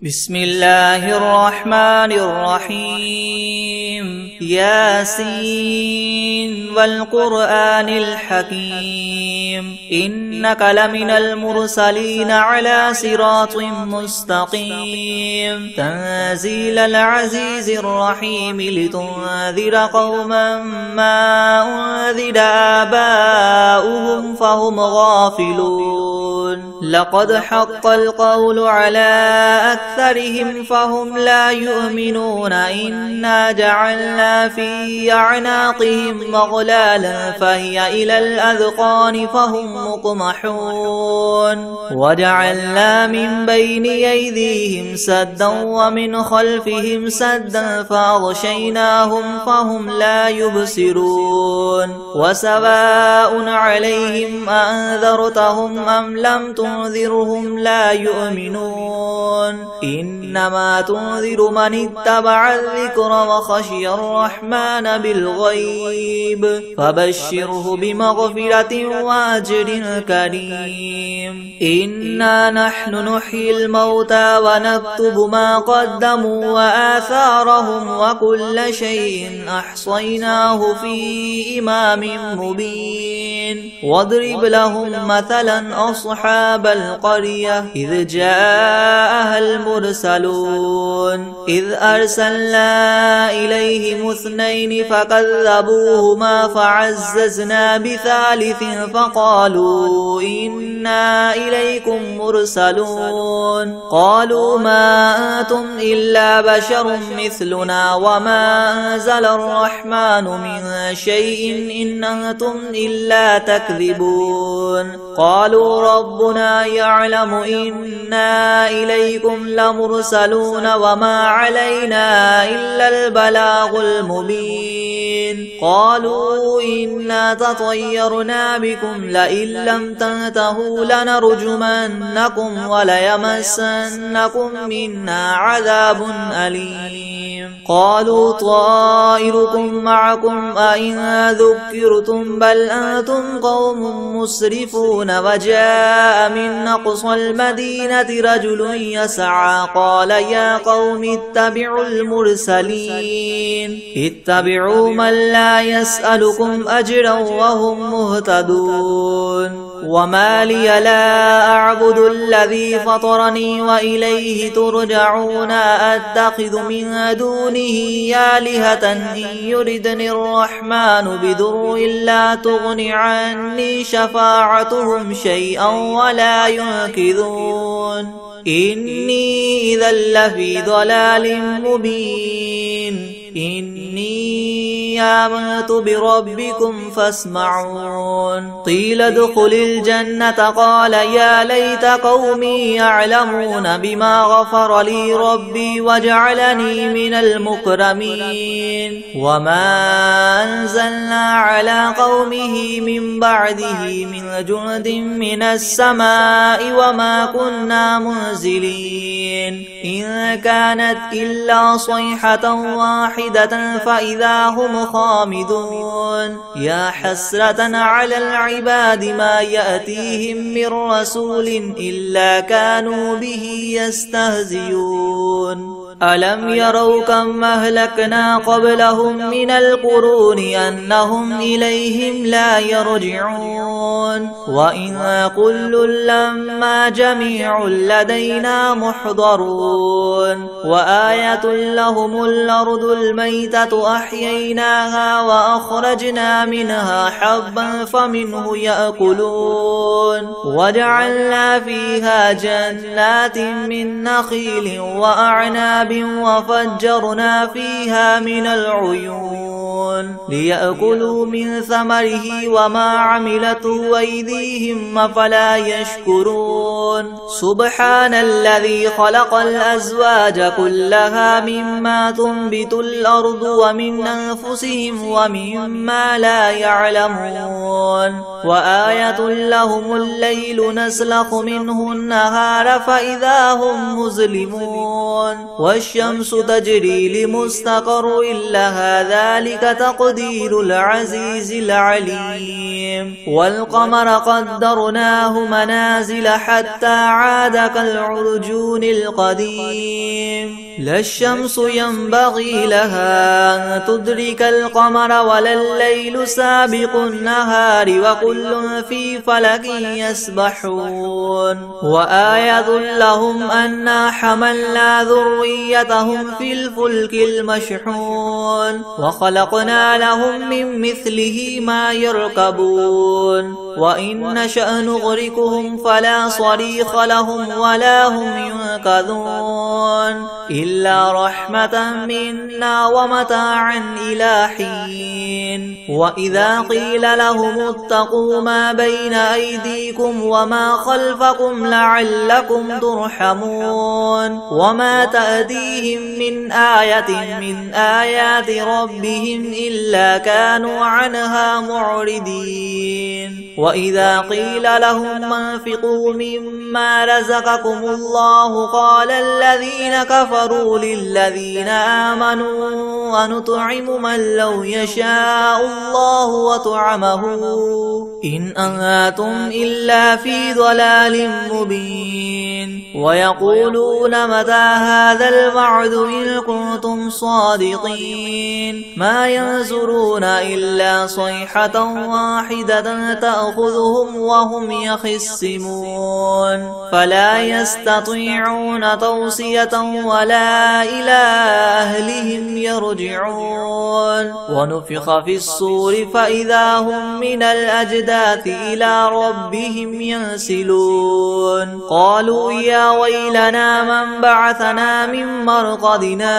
بسم الله الرحمن الرحيم ياسين والقرآن الحكيم إنك لمن المرسلين على صراط مستقيم تنزيل العزيز الرحيم لتنذر قوما ما أنذر آباؤهم فهم غافلون لقد حق القول على أكثرهم فهم لا يؤمنون إنا جعلنا في أعناقهم مغلالا فهي إلى الأذقان فهم مقمحون وجعلنا من بين أيديهم سدا ومن خلفهم سدا فأغشيناهم فهم لا يبصرون وسواء عليهم أنذرتهم أم لم تنذرهم لا يؤمنون إنما تنذر من اتبع الذكر وخشي الرحمن بالغيب فبشره بمغفرة وأجر كريم إنا نحن نحيي الموتى ونكتب ما قدموا وآثارهم وكل شيء أحصيناه في إمام مبين واضرب لهم مثلا أصحاب القرية إذ جاءها المرسلون إذ أرسلنا إليهم اثنين فكذبوهما فعززنا بثالث فقالوا إنا إليكم مرسلون قالوا ما أنتم إلا بشر مثلنا وما أنزل الرحمن من شيء إن أنتم إلا تكذبون قالوا ربنا يعلم إنا إليكم لمرسلون وما علينا إلا البلاغ المبين قالوا إنا تطيرنا بكم لئن لم تنتهوا لنرجمنكم وليمسنكم منا عذاب أليم قالوا طائركم معكم أئن ذكرتم بل أنتم قوم مسرفون وجاء من أقصى المدينة رجل يسعى قال يا قوم اتبعوا المرسلين اتبعوا من لا يسألكم أجرا وهم مهتدون وما لي لا أعبد الذي فطرني وإليه ترجعون أتخذ من دونه آلهة إن يردني الرحمن بضر لا تغن عني شفاعتهم شيئا ولا ينقذون إني إذا لفي ضلال مبين إني آمنت بربكم فاسمعون قيل ادخل الجنة قال يا ليت قومي يعلمون بما غفر لي ربي وجعلني من المكرمين وما أنزلنا على قومه من بعده من جند من السماء وما كنا منزلين إن كانت إلا صيحة واحدة فإذا هم خامدون يا حسرة على العباد ما يأتيهم من رسول إلا كانوا به يستهزئون ألم يروا كم أهلكنا قبلهم من القرون أنهم إليهم لا يرجعون وإن كل لما جميع لدينا محضرون وآية لهم الأرض الميتة أحييناها وأخرجنا منها حبا فمنه يأكلون وجعلنا فيها جنات من نخيل وأعناب وفجرنا فيها من العيون ليأكلوا من ثمره وما عملته أيديهم أفلا يشكرون سبحان الذي خلق الأزواج كلها مما تنبت الأرض ومن أنفسهم ومما لا يعلمون وآية لهم الليل نسلخ منه النهار فإذا هم مظلمون والشمس تجري لمستقر لها ذلك تقدير العزيز العليم والقمر قدرناه منازل حتى عاد كالعرجون القديم لا الشمس ينبغي لها أن تدرك القمر ولا الليل سابق النهار وكل في فلك يسبحون وآية لهم أنا حملنا ذريتهم في الفلك المشحون وخلقنا لهم من مثله ما يركبون وإن نشأ نغرقهم فلا صريخ لهم ولا هم ينقذون إلا رحمة منا ومتاعا إلى حين وإذا قيل لهم اتقوا ما بين أيديكم وما خلفكم لعلكم ترحمون وما تأتيهم من آية من آيات ربهم إلا كانوا عنها معرضين وإذا قيل لهم انفقوا مما رزقكم الله قال الذين كفروا للذين آمنوا ونطعم من لو يشاء الله وطعمه إن أنتم إلا في ضلال مبين ويقولون متى هذا الوعد إن كنتم صادقين ما ينظرون إلا صيحة واحدة تأخذهم وهم يخصمون فلا يستطيعون توصية ولا إلى أهلهم يرجعون ونفخ في الصور فإذا هم من الأجداث إلى ربهم ينسلون قالوا يا ويلنا من بعثنا من مرقدنا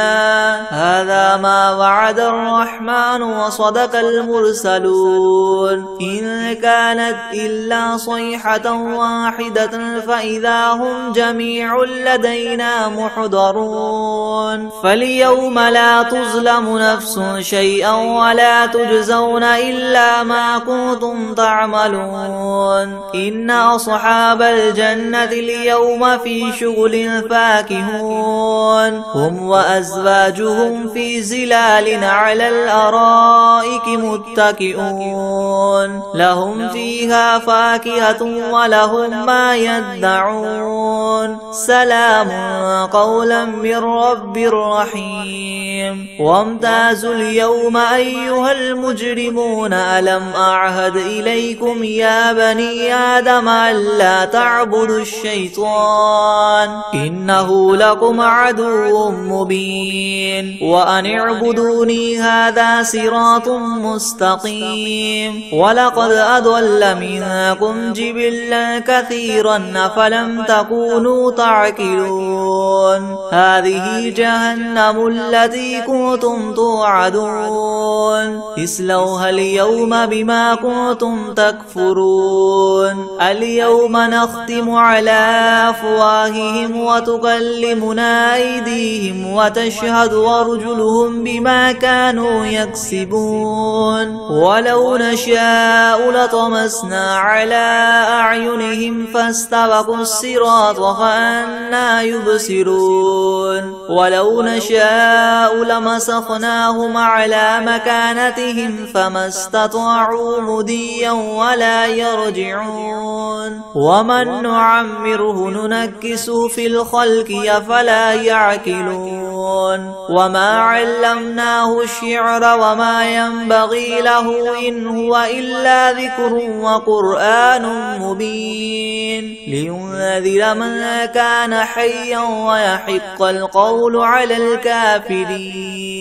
هذا ما وعد الرحمن وصدق المرسلون إن كانت إلا صيحة واحدة فإذا هم جميع لدينا محضرون فاليوم لا تظلم نفس شيئا ولا تجزون إلا ما كنتم تعملون إن أصحاب الجنة اليوم في شغل فاكهون هم وأزواجهم في زلال على الأرائك متكئون لهم فيها فاكهة ولهم ما يدعون سلام قولا من رب رحيم وامتازوا اليوم أيها المجرمون ألم أعهد إليكم يا بني آدم ألا تعبدوا الشيطان إنه لكم عدو مبين وأن اعبدوني هذا صراط مستقيم ولقد أضل منكم جبلا كثيرا أفلم تكونوا تعقلون هذه جهنم التي كنتم توعدون اصلوها اليوم بما كنتم تكفرون اليوم نختم على أفواههم وتكلمنا أيديهم وتشهد أرجلهم بما كانوا يكسبون ولو نشاء لطمسنا على أعينهم فاستبقوا الصراط فأنى يبصرون ولو نشاء لمسخناهم على مكانتهم فما استطاعوا مضيا ولا يرجعون ومن نعمره ننكسه في الخلق أفلا يعقلون وما علمناه الشعر وما ينبغي له إن هو إلا ذكر وقرآن مبين لينذر من كان حيا ويحق القول على الكافرين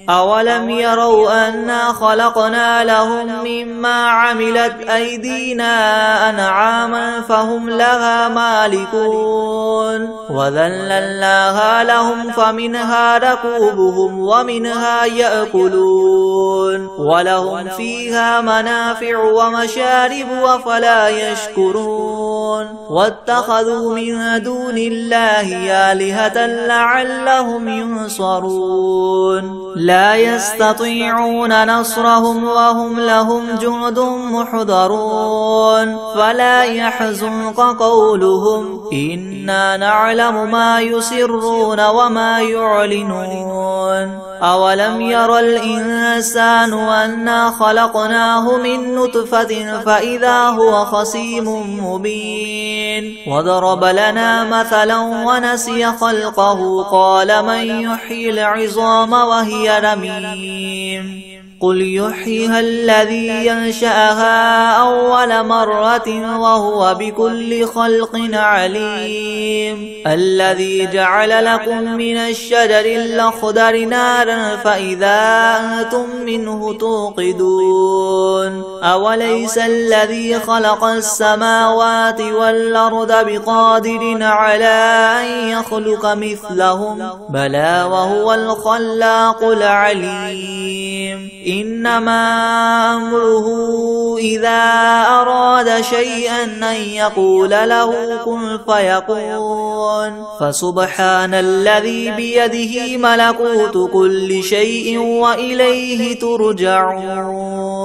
أولم يروا أنا خلقنا لهم مما عملت أيدينا أنعاما فهم لها مالكون وذللناها لهم فمنها ركوبهم ومنها يأكلون ولهم فيها منافع ومشارب أفلا يشكرون واتخذوا من دون الله آلهة لعلهم ينصرون لا يستطيعون نصرهم وهم لهم جند محضرون فلا يحزنك قولهم إنا نعلم ما يسرون وما يعلنون أولم ير الإنسان أنا خلقناه من نطفة فإذا هو خصيم مبين وضرب لنا مثلا ونسي خلقه قال من يحيي العظام وهي رميم قل يحييها الذي ينشأها أول مرة وهو بكل خلق عليم الذي جعل لكم من الشجر الأخضر نارا فإذا أنتم منه توقدون أوليس الذي خلق السماوات والأرض بقادر على أن يخلق مثلهم بلى وهو الخلاق العليم إنما أمره إذا أراد شيئا أن يقول له كن فيكون فسبحان الذي بيده ملكوت كل شيء وإليه ترجعون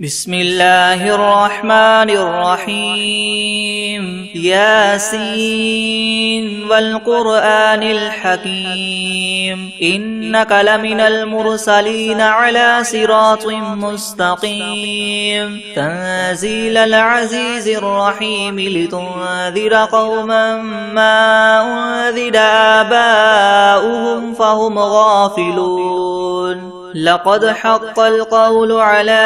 بسم الله الرحمن الرحيم ياسين والقرآن الحكيم إنك لمن المرسلين على صراط مستقيم تنزيل العزيز الرحيم لتنذر قوما ما أنذر آباؤهم فهم غافلون لقد حق القول على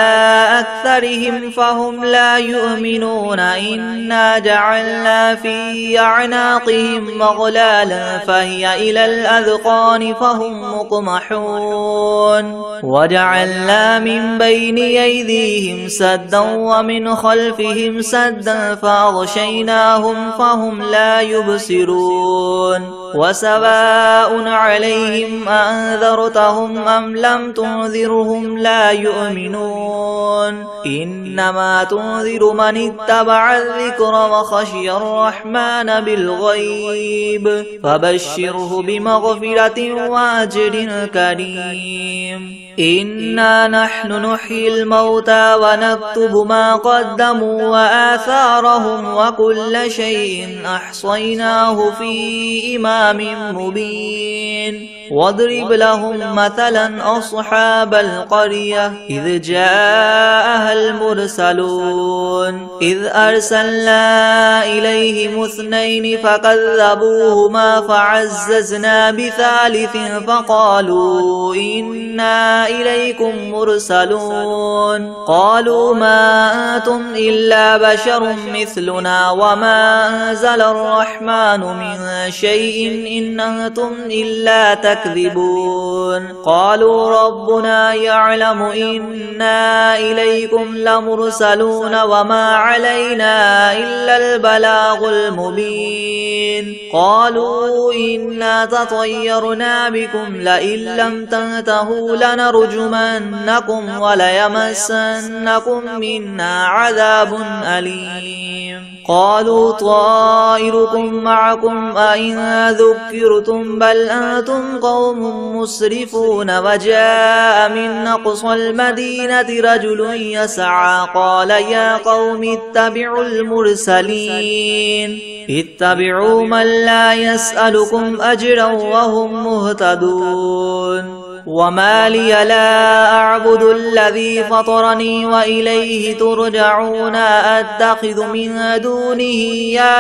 أكثرهم فهم لا يؤمنون إنا جعلنا في أعناقهم مغلالا فهي إلى الأذقان فهم مقمحون وجعلنا من بين أيديهم سدا ومن خلفهم سدا فأغشيناهم فهم لا يبصرون وسواء عليهم أنذرتهم أم لم تنذرهم لا يؤمنون إنما تنذر من اتبع الذكر وخشي الرحمن بالغيب فبشره بمغفرة وأجر كريم إنا نحن نحيي الموتى ونكتب ما قدموا وآثارهم وكل شيء أحصيناه في إمام مبين واضرب لهم مثلا أصحاب القرية إذ جاءها المرسلون إذ أرسلنا إليهم اثنين فكذبوهما فعززنا بثالث فقالوا إنا إليكم مرسلون قالوا ما أنتم إلا بشر مثلنا وما أنزل الرحمن من شيء إن أنتم إلا تكذبون قالوا ربنا يعلم إنا إليكم لمرسلون وما علينا إلا البلاغ المبين قالوا إنا تطيرنا بكم لئن لم تنتهوا لنرجمنكم وليمسنكم منا عذاب أليم قالوا طائركم معكم أئن ذكرتم بل أنتم قوم مسرفون وجاء من أقصى المدينة رجل يسعى قال يا قوم اتبعوا المرسلين اتبعوا من لا يسألكم أجرا وهم مهتدون وما لي لا أعبد الذي فطرني وإليه ترجعون أتخذ من دونه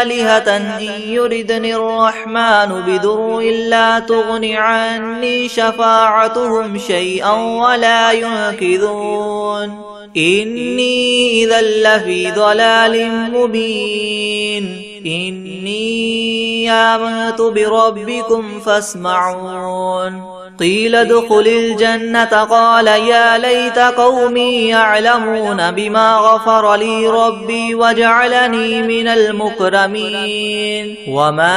آلهة إن يردني الرحمن بضر لا تغن عني شفاعتهم شيئا ولا ينقذون إني إذا لفي ضلال مبين إني آمنت بربكم فاسمعون قيل ادخل الجنة قال يا ليت قومي يعلمون بما غفر لي ربي وجعلني من المكرمين وما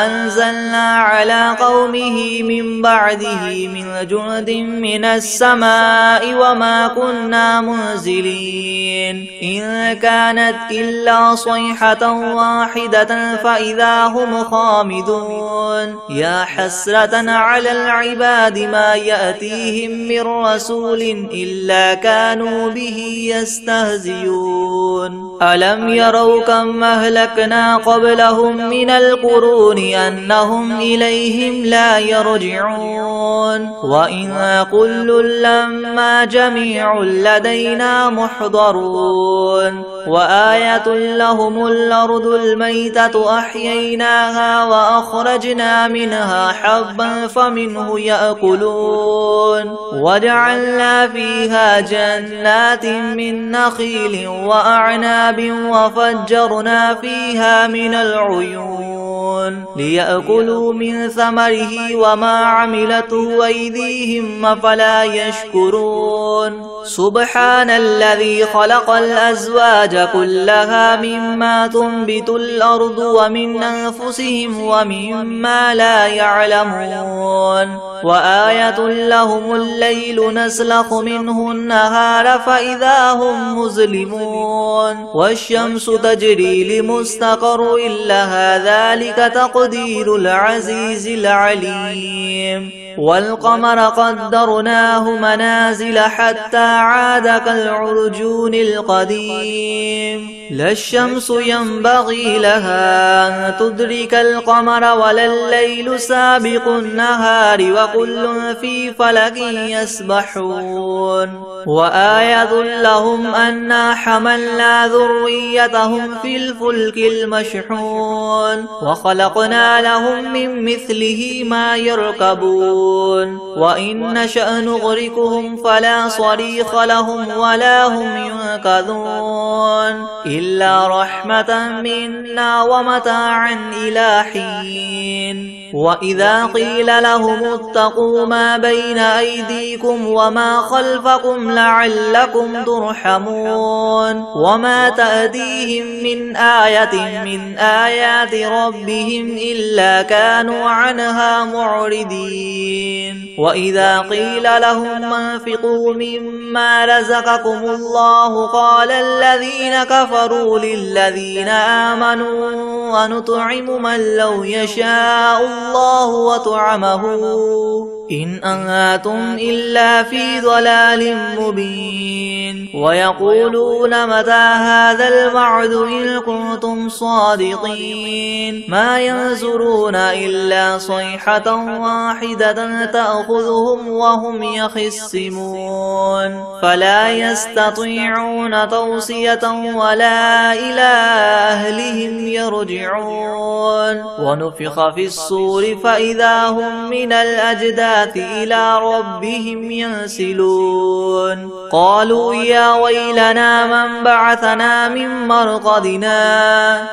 أنزلنا على قومه من بعده من جند من السماء وما كنا منزلين إن كانت إلا صيحة واحدة فإذا هم خامدون يا حسرة على العباد ما يأتيهم من رسول إلا كانوا به يستهزئون ألم يروا كم أهلكنا قبلهم من القرون أنهم إليهم لا يرجعون وإن كل لما جميع لدينا محضرون وآية لهم الأرض الميتة أحييناها وأخرجنا منها حبا فمنه يأكلون وجعلنا فيها جنات من نخيل وأعناب وفجرنا فيها من العيون ليأكلوا من ثمره وما عملته أيديهم أفلا يشكرون سبحان الذي خلق الأزواج كلها مما تنبت الأرض ومن أنفسهم ومما لا يعلمون وآية لهم الليل نسلخ منه النهار فإذا هم مظلمون والشمس تجري لمستقر لها ذلك تقدير العزيز العليم والقمر قدرناه منازل حتى عاد كالعرجون القديم لا الشمس ينبغي لها أن تدرك القمر ولا الليل سابق النهار وكل في فلك يسبحون وآية لهم أنا حملنا ذريتهم في الفلك المشحون وخلقنا لهم من مثله ما يركبون وإن نشأ نغرقهم فلا صريخ لهم ولا هم ينقذون إلا رحمة منا ومتاعا إلى حين وإذا قيل لهم اتقوا ما بين أيديكم وما خلفكم لعلكم ترحمون وما تأتيهم من آية من آيات ربهم إلا كانوا عنها معرضين وإذا قيل لهم انفقوا مما رزقكم الله قال الذين كفروا للذين آمنوا ونطعم من لو يشاء الله وطعمه إن أنتم إلا في ضلال مبين ويقولون متى هذا الوعد إن كنتم صادقين ما ينظرون إلا صيحة واحدة تأخذهم وهم يخصمون فلا يستطيعون توصية ولا إلى أهلهم يرجعون ونفخ في الصور فإذا هم من الأجداث إلى ربهم ينسلون قالوا يا ويلنا من بعثنا من مرقدنا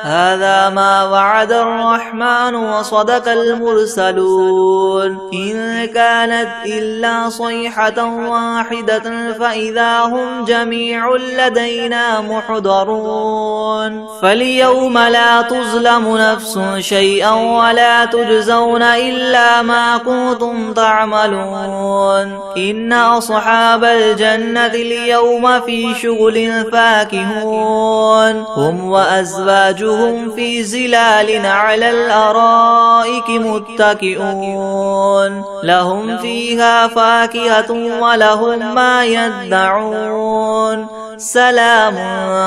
هذا ما وعد الرحمن وصدق المرسلون إن كانت إلا صيحة واحدة فإذا هم جميع لدينا محضرون فاليوم لا تظلم نفس شيئا ولا تجزون إلا ما كنتم تعملون إن أصحاب الجنة اليوم في شغل فاكهون هم وأزواجهم في زلال على الأرائك متكئون لهم فيها فاكهة ولهم ما يدعون سلام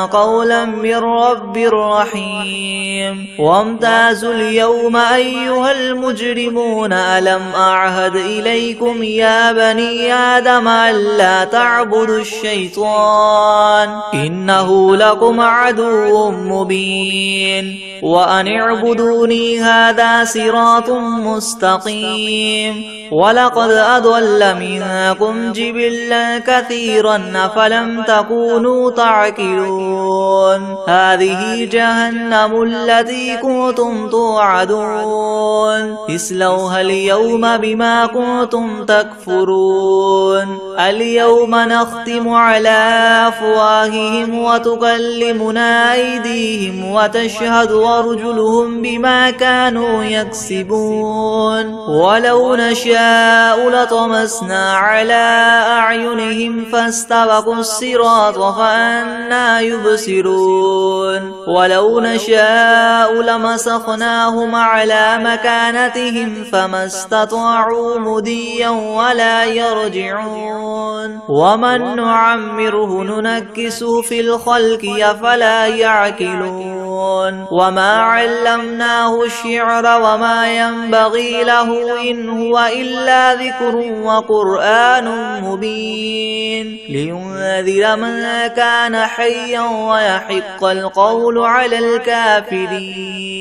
قولا من رب رحيم وامتازوا اليوم أيها المجرمون ألم أعهد إليكم يا بني آدم ألا تعبدوا الشيطان إنه لكم عدو مبين وأن اعبدوني هذا صراط مستقيم ولقد أضل منكم جبلا كثيرا أفلم تكونوا تعقلون هذه جهنم التي كنتم توعدون اصلوها اليوم بما كنتم تكفرون اليوم نختم على أفواههم وتكلمنا أيديهم وتشهد وأرجلهم بما كانوا يكسبون ولو نشاء لطمسنا على أعينهم فاستبقوا الصراط فأنى يبصرون ولو نشاء لمسخناهم على مكانتهم فما استطاعوا مضيا ولا يرجعون ومن نعمره ننكسه في الخلق أفلا يعقلون وما علمناه الشعر وما ينبغي له إن هو إلا ذكر وقرآن مبين لينذر من كان حيا ويحق القول على الكافرين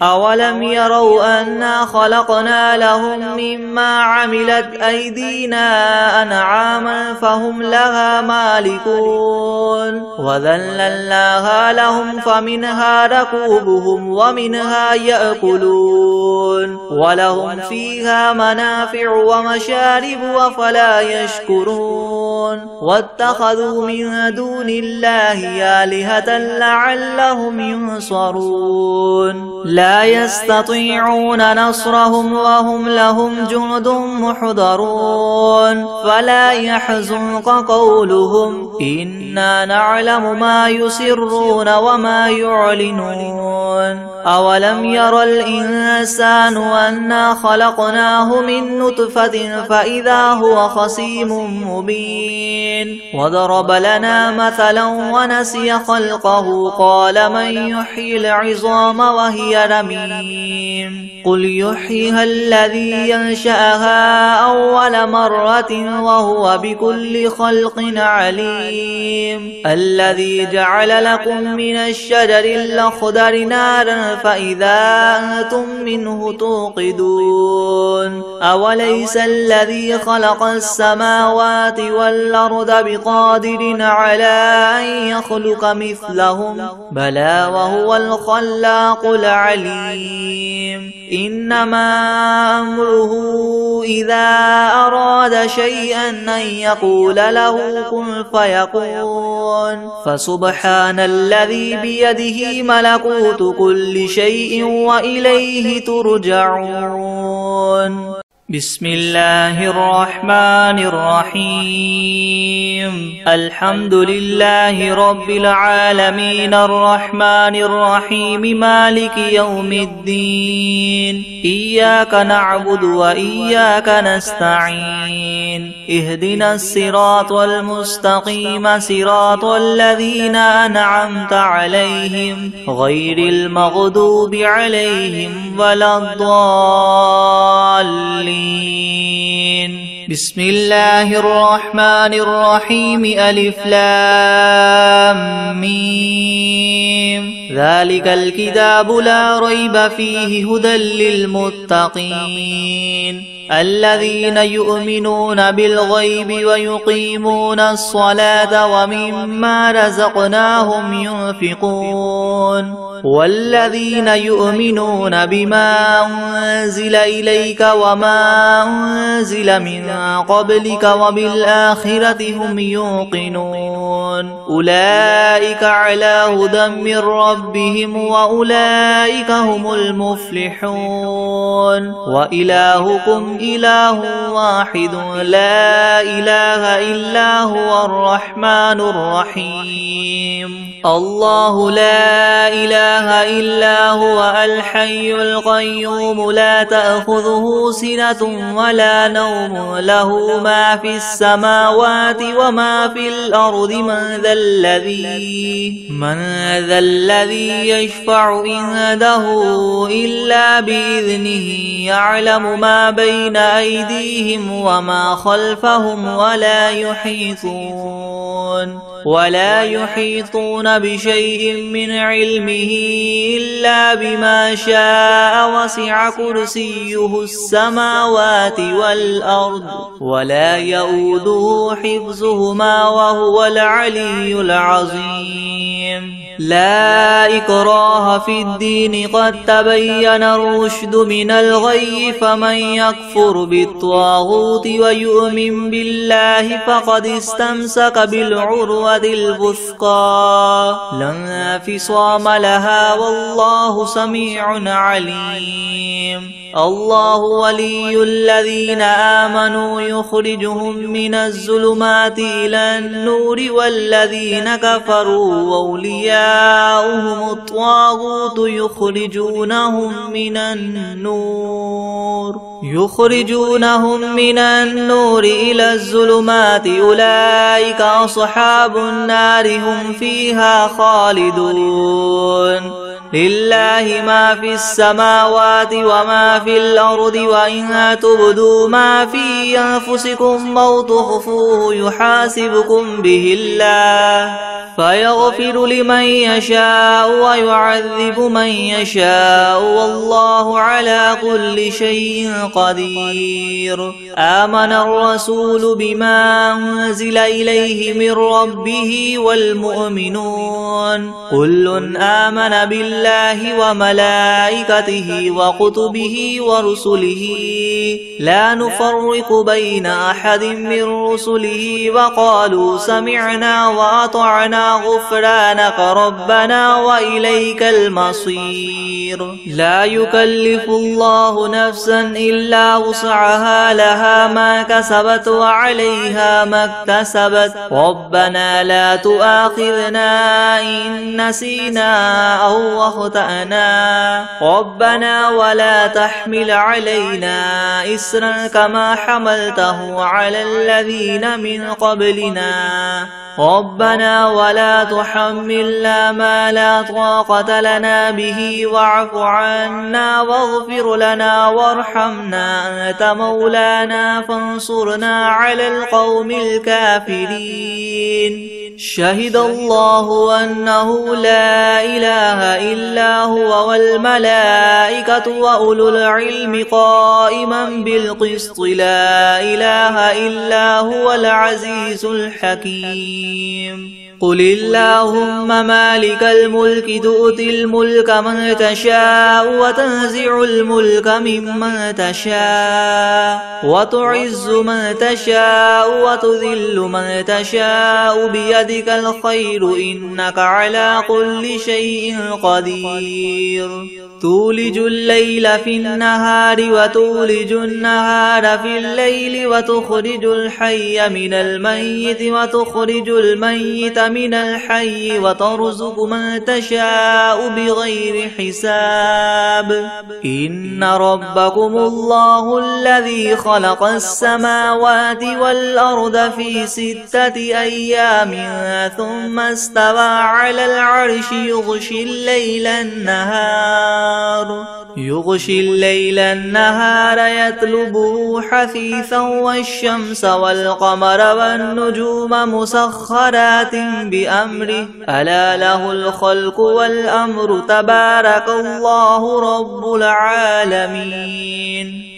أولم يروا أنا خلقنا لهم مما عملت أيدينا أنعاما فهم لها مالكون وذللناها لهم فمنها ركوبهم ومنها يأكلون ولهم فيها منافع ومشارب أفلا يشكرون واتخذوا من دون الله آلهة لعلهم ينصرون لا يستطيعون نصرهم وهم لهم جند محضرون فلا يحزنك قولهم إنا نعلم ما يسرون وما يعلنون أولم ير الإنسان أنا خلقناه من نطفة فإذا هو خصيم مبين وضرب لنا مثلا ونسي خلقه قال من يحيي العظام وهي رميم قل يحييها الذي ينشأها أول مرة وهو بكل خلق عليم الذي جعل لكم من الشجر الأخضر نارا فإذا أنتم منه توقدون أوليس الذي خلق السماوات والأرض بقادر على أن يخلق مثلهم بلى وهو الخلاق العليم إنما أمره إذا أراد شيئا أن يقول له كن فيكون فسبحان الذي بيده ملكوت كل شيء وإليه ترجعون بسم الله الرحمن الرحيم الحمد لله رب العالمين الرحمن الرحيم مالك يوم الدين إياك نعبد وإياك نستعين اهدنا الصراط المستقيم صراط الذين أنعمت عليهم غير المغضوب عليهم ولا الضالين بسم الله الرحمن الرحيم ألف لام ميم ذلك الكتاب لا ريب فيه هدى للمتقين الذين يؤمنون بالغيب ويقيمون الصلاة ومما رزقناهم ينفقون والذين يؤمنون بما أنزل إليك وما أنزل من قبلك وبالآخرة هم يوقنون أولئك على هدى من ربهم وأولئك هم المفلحون وإلهكم إله واحد لا إله إلا هو الرحمن الرحيم الله لا إله إلا هو الحي القيوم لا تأخذه سنة ولا نوم له ما في السماوات وما في الأرض من ذا الذي يشفع عنده إلا بإذنه يعلم ما بين أيديهم وما خلفهم ولا يحيطون بشيء من علمه إلا بما شاء وسع كرسيه السماوات والأرض ولا يؤوده حفظهما وهو العلي العظيم لا إكراه في الدين قد تبين الرشد من الغي فمن يكفر بالطاغوت ويؤمن بالله فقد استمسك بالعروة الوثقى لا انفصام لها والله سميع عليم الله ولي الذين آمنوا يخرجهم من الظلمات إلى النور والذين كفروا أولياؤهم الطاغوت يخرجونهم من النور إلى الظلمات أولئك أصحاب النار هم فيها خالدون لله ما في السماوات وما في الأرض وإن تبدوا ما في أنفسكم أو تخفوه يحاسبكم به الله فيغفر لمن يشاء ويعذب من يشاء والله على كل شيء قدير آمن الرسول بما أنزل إليه من ربه والمؤمنون كل آمن بالله وملائكته وكتبه ورسله لا نفرق بين أحد من رسله وقالوا سمعنا وأطعنا غفرانك ربنا وإليك المصير لا يكلف الله نفسا إلا وسعها لها ما كسبت وعليها ما اكتسبت ربنا لا تؤاخذنا إن نسينا أو أخطأنا ربنا ولا تحمل علينا إسرا كما حملته على الذين من قبلنا ربنا ولا تحملنا ما لا طاقة لنا به واعف عنا واغفر لنا وارحمنا أنت مولانا فانصرنا على القوم الكافرين شهد الله أنه لا إله إلا هو والملائكة وأولو العلم قائما بالقسط لا إله إلا هو العزيز الحكيم قل اللهم مالك الملك تؤتي الملك من تشاء وتنزع الملك ممن تشاء وتعز من تشاء وتذل من تشاء بيدك الخير إنك على كل شيء قدير تولج الليل في النهار وتولج النهار في الليل وتخرج الحي من الميت وتخرج الميت من الحي وترزق من تشاء بغير حساب إن ربكم الله الذي خلق السماوات والأرض في 6 أيام ثم استوى على العرش يغشي الليل النهار يطلبه حثيثا والشمس والقمر والنجوم مسخرات بأمره ألا له الخلق والأمر تبارك الله رب العالمين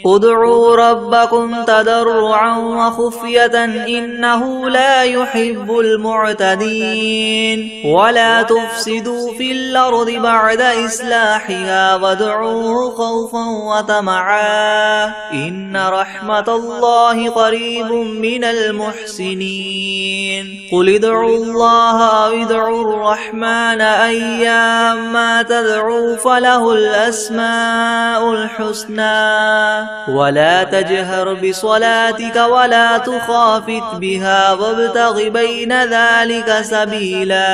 ادعوا ربكم تضرعا وخفية إنه لا يحب المعتدين ولا تفسدوا في الأرض بعد إصلاحها وادعوه خوفا وطمعا إن رحمة الله قريب من المحسنين قل ادعوا الله أو ادعوا الرحمن أيما تدعوا فله الأسماء الحسنى ولا تجهر بصلاتك ولا تخافت بها وابتغ بين ذلك سبيلا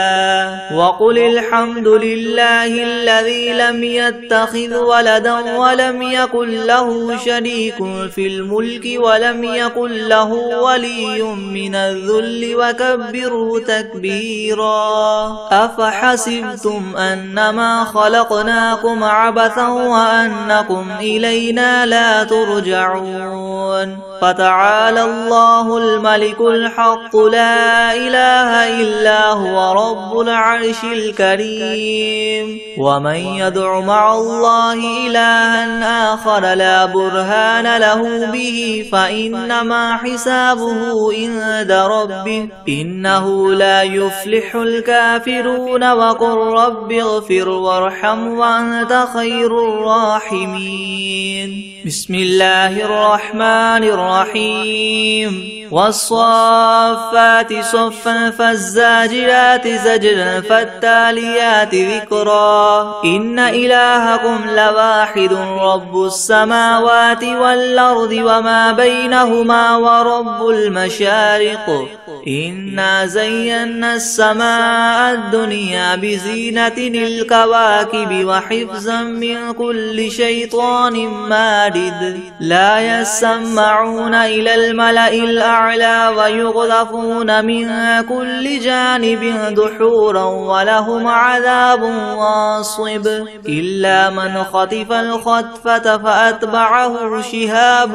وقل الحمد لله الذي لم يتخذ ولدا ولم يكن له شريك في الملك ولم يكن له ولي من الذل وكبره تكبيرا أفحسبتم أنما خلقناكم عبثا وأنكم إلينا لا ترجعون فتعالى الله الملك الحق لا إله إلا هو رب العرش الكريم ومن يدع مع الله إلها آخر لا برهان له به فإنما حسابه عند ربه إنه لا يفلح الكافرون وقل رب اغفر وارحم وأنت خير الراحمين بسم الله الرحمن الرحيم والصافات صفا فالزاجرات زجرا فالتاليات ذكرا إن إلهكم لواحد رب السماوات والأرض وما بينهما ورب المشارق إنا زينا السماء الدنيا بزينة الكواكب وحفظا من كل شيطان مارد لا يسمعون إلى الملأ الأعلى ويغذفون من كل جانب دحورا ولهم عذاب واصب إلا من خطف الخطفة فأتبعه شهاب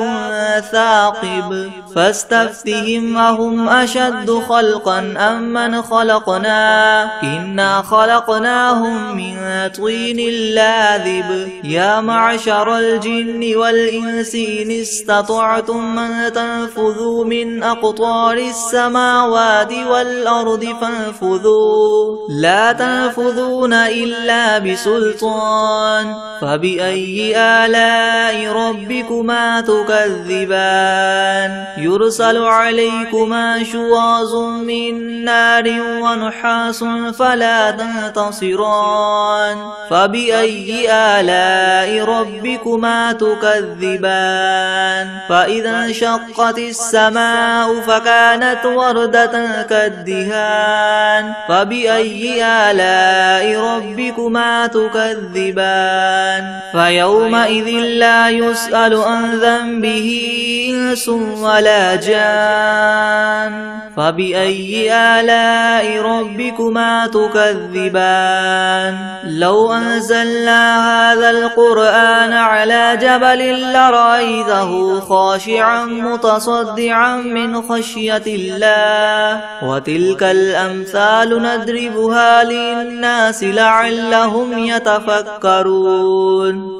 ثاقب فاستفتهم أهم أشد خلقا أم من خلقنا إنا خلقناهم من طين لاذب يا معشر الجن والإنس إن استطعتم أن تنفذوا من أقطار السماوات والأرض فانفذوا لا تنفذون إلا بسلطان فبأي آلاء ربكما تكذبان يرسل عليكما شواظ من نار ونحاس فلا تنتصران فبأي آلاء ربكما تكذبان فإذا انشقت السماء فكانت وردة كالدهان فبأي آلاء ربكما تكذبان فيومئذ لا يسأل عن ذنبه إنس ولا جان فبأي آلاء ربكما تكذبان لو أنزلنا هذا القرآن على جبل لرأيته خاشعا متصدعا من خشية الله وتلك الأمثال نضربها للناس لعلهم يتفكرون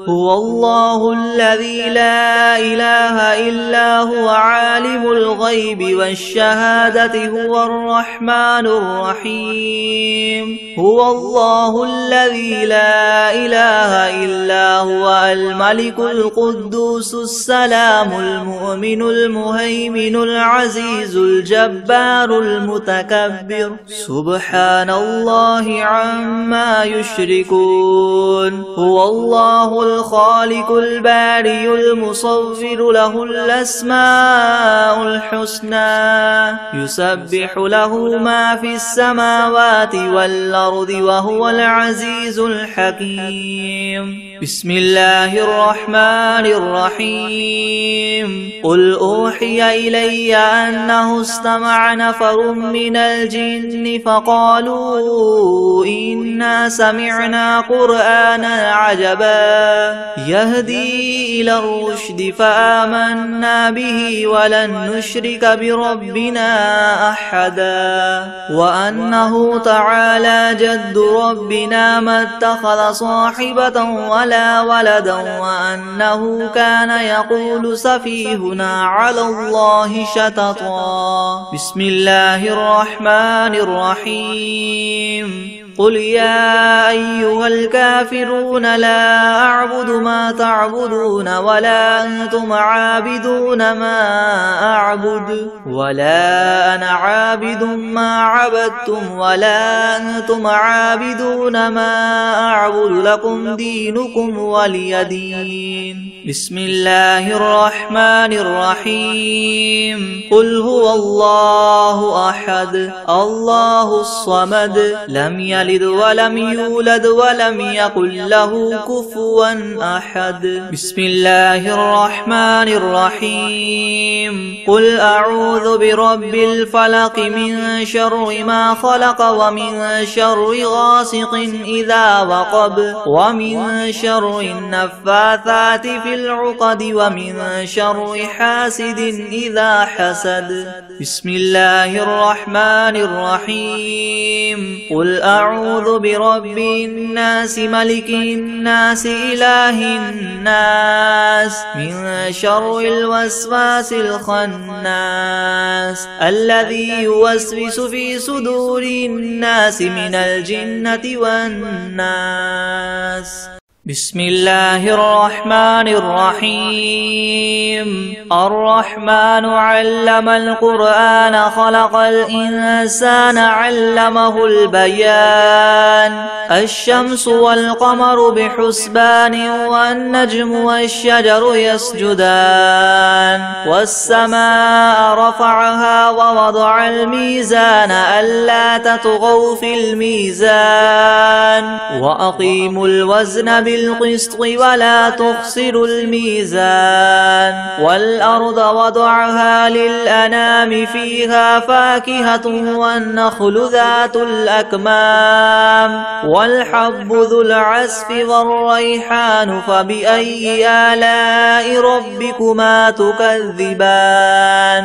هو الله الذي لا إله إلا هو عالم الغيب والشهادة هو الرحمن الرحيم هو الله الذي لا إله إلا هو الملك القدوس السلام المؤمن المهيمن العزيز الجبار المتكبر سبحان الله عما يشركون هو الله الخالق البارئ المصور له الأسماء الحسنى يسبح له ما في السماوات والأرض وهو العزيز الحكيم بسم الله الرحمن الرحيم قل أوحي إلي أنه استمع نفر من الجن فقالوا إنا سمعنا قرآنا عجبا يهدي إلى الرشد فآمنا به ولن نشرك بربنا أحدا وأنه تعالى جد ربنا ما اتخذ صاحبة ولا ولدا وأنه كان يقول سفيهنا على الله شططا بسم الله الرحمن الرحيم قل يا أيها الكافرون لا أعبد ما تعبدون ولا أنتم عابدون ما أعبد ولا أنا عابد ما عبدتم ولا أنتم عابدون ما أعبد لكم دينكم ولي دين بسم الله الرحمن الرحيم قل هو الله أحد الله الصمد لم يلد ولم يولد ولم يكن له كفوا أحد بسم الله الرحمن الرحيم قل أعوذ برب الفلق من شر ما خلق ومن شر غاسق إذا وقب ومن شر النفاثات في العقد ومن شر حاسد إذا حسد بسم الله الرحمن الرحيم قل أعوذ أعوذ برب الناس ملك الناس إله الناس من شر الوسواس الخناس الذي يوسوس في صدور الناس من الجنة والناس. بسم الله الرحمن الرحيم. الرحمن علم القرآن خلق الإنسان علمه البيان. الشمس والقمر بحسبان والنجم والشجر يسجدان والسماء رفعها ووضع الميزان ألا تطغوا في الميزان وأقيموا الوزن بالقسط ولا تخسروا الميزان والأرض وضعها للأنام فيها فاكهة والنخل ذات الأكمام والحب ذو العصف والريحان فبأي آلاء ربكما تكذبان.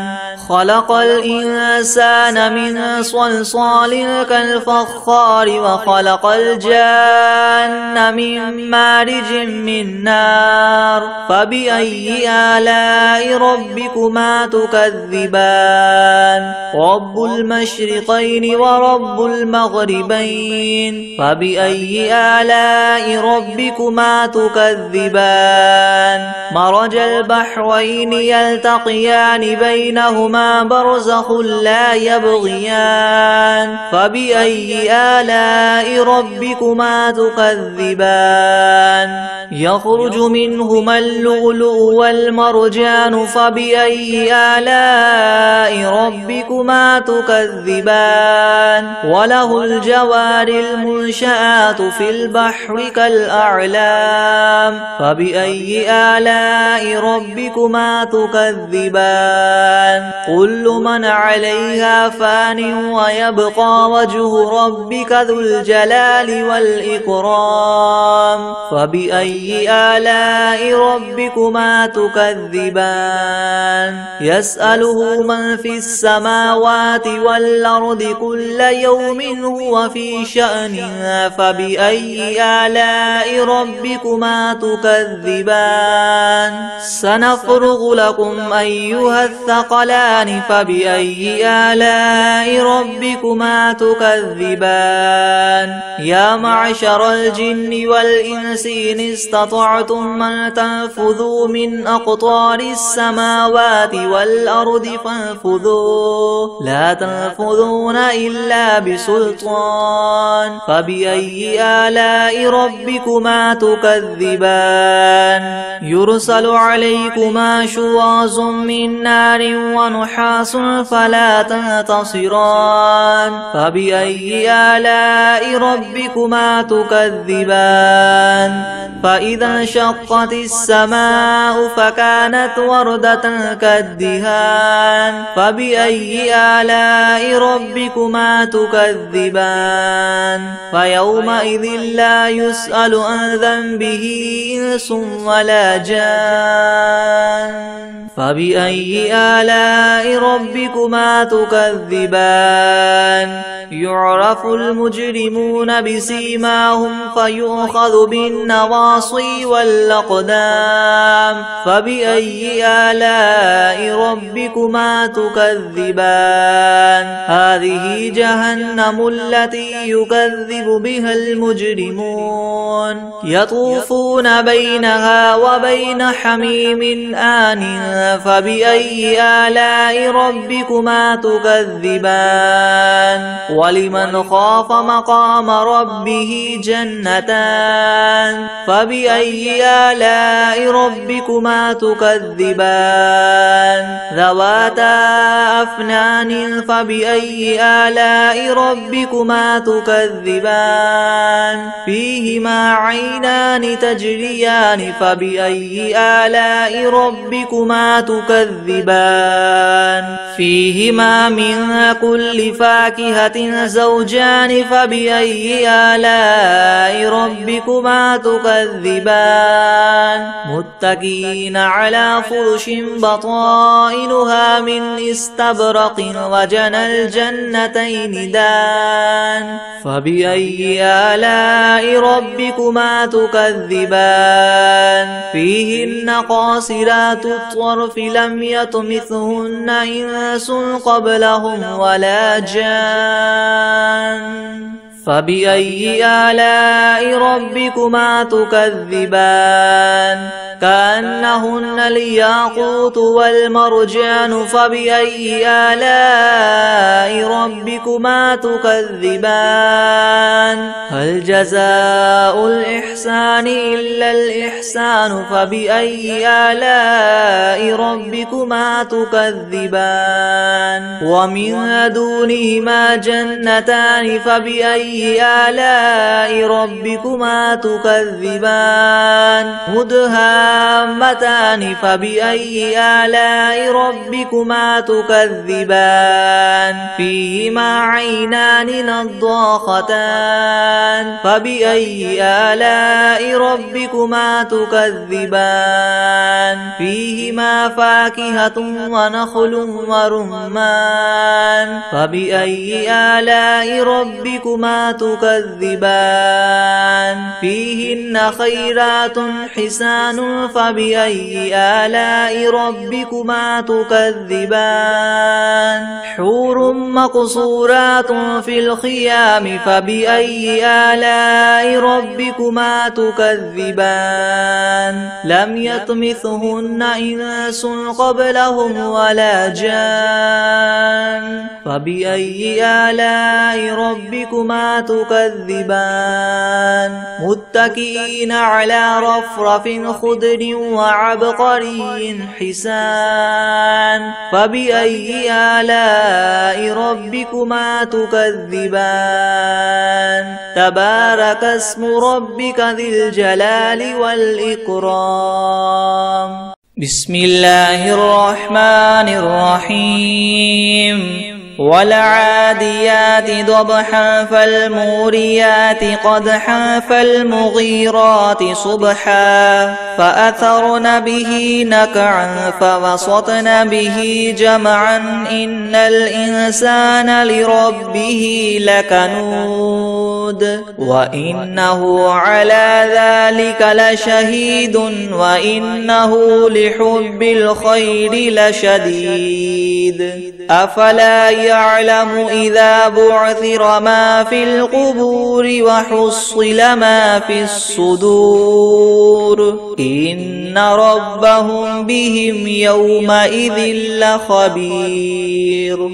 خلق الإنسان من صلصال كالفخار وخلق الجان من مارج من نار فبأي آلاء ربكما تكذبان. رب المشرقين ورب المغربين فبأي آلاء ربكما تكذبان. مرج البحرين يلتقيان بينهما برزخ لا يبغيان فبأي آلاء ربكما تكذبان. يخرج منهما اللؤلؤ والمرجان فبأي آلاء ربكما تكذبان. وله الجوار المنشآت في البحر كالأعلام فبأي آلاء ربكما تكذبان. كل من عليها فان ويبقى وجه ربك ذو الجلال والإكرام فبأي آلاء ربكما تكذبان. يسأله من في السماوات والأرض كل يوم هو في شأن فبأي آلاء ربكما تكذبان. سنفرغ لكم أيها الثقلان فبأي آلاء ربكما تكذبان. يا معشر الجن والإنس إن استطعتم أن تنفذوا من أقطار السماوات والأرض فانفذوا لا تنفذون إلا بسلطان فبأي آلاء ربكما تكذبان. يرسل عليكما شواظ من نار ونحاس فلا تنتصران فبأي آلاء ربكما تكذبان. فإذا انشقت السماء فكانت وردة كالدهان فبأي آلاء ربكما تكذبان. فيومئذ لا يسأل عن ذنبه إنس ولا جان فبأي آلاء ربكما تكذبان. يعرف المجرمون بسيماهم فيؤخذ بالنواصي والأقدام فبأي آلاء ربكما تكذبان. هذه جهنم التي يكذب بها المجرمون يطوفون بينها وبين حميم آن فبأي آلاء ربكما تكذبان. ولمن خاف مقام ربه جنتان فبأي آلاء ربكما تكذبان. ذواتا أفنان فبأي آلاء ربكما تكذبان. فيهما عينان تجريان فبأي آلاء ربكما تكذبان. فيهما من كل فاكهة زوجان فبأي آلاء ربكما تكذبان. متكئين على فرش بطائنها بطائنها من استبرق وجنى الجنتين دان فبأي آلاء ربكما تكذبان فيهن قاصرات الطرف لم يطمثهن إنس قبلهم ولا جان فبأي آلاء ربكما تكذبان كأنهن الياقوت والمرجان فبأي آلاء ربكما تكذبان هل جزاء الإحسان إلا الإحسان فبأي آلاء ربكما تكذبان ومن دونهما جنتان فبأي آلاء ربكما تكذبان مدهامتان فبأي آلاء ربكما تكذبان فيهما عينان نضاختان فبأي آلاء ربكما تكذبان فيهما فاكهة ونخل ورمان فبأي آلاء ربكما تكذبان فيهن خيرات حسان فبأي آلاء ربكما تكذبان حور مقصورات في الخيام فبأي آلاء ربكما تكذبان لم يطمثهن إنس قبلهم ولا جان فبأي آلاء ربكما تكذبان متكئين على رفرف خضر وعبقري حسان فبأي آلاء ربكما تكذبان تبارك اسم ربك ذي الجلال والإكرام بسم الله الرحمن الرحيم والعاديات ضبحا فالموريات قدحا فالمغيرات صبحا فأثرن به نقعا فوسطن به جمعا إن الإنسان لربه لكنود وإنه على ذلك لشهيد وإنه لحب الخير لشديد أفلا يعلم إذا بعثر ما في القبور وحصل ما في الصدور إن ربهم بهم يومئذ لخبير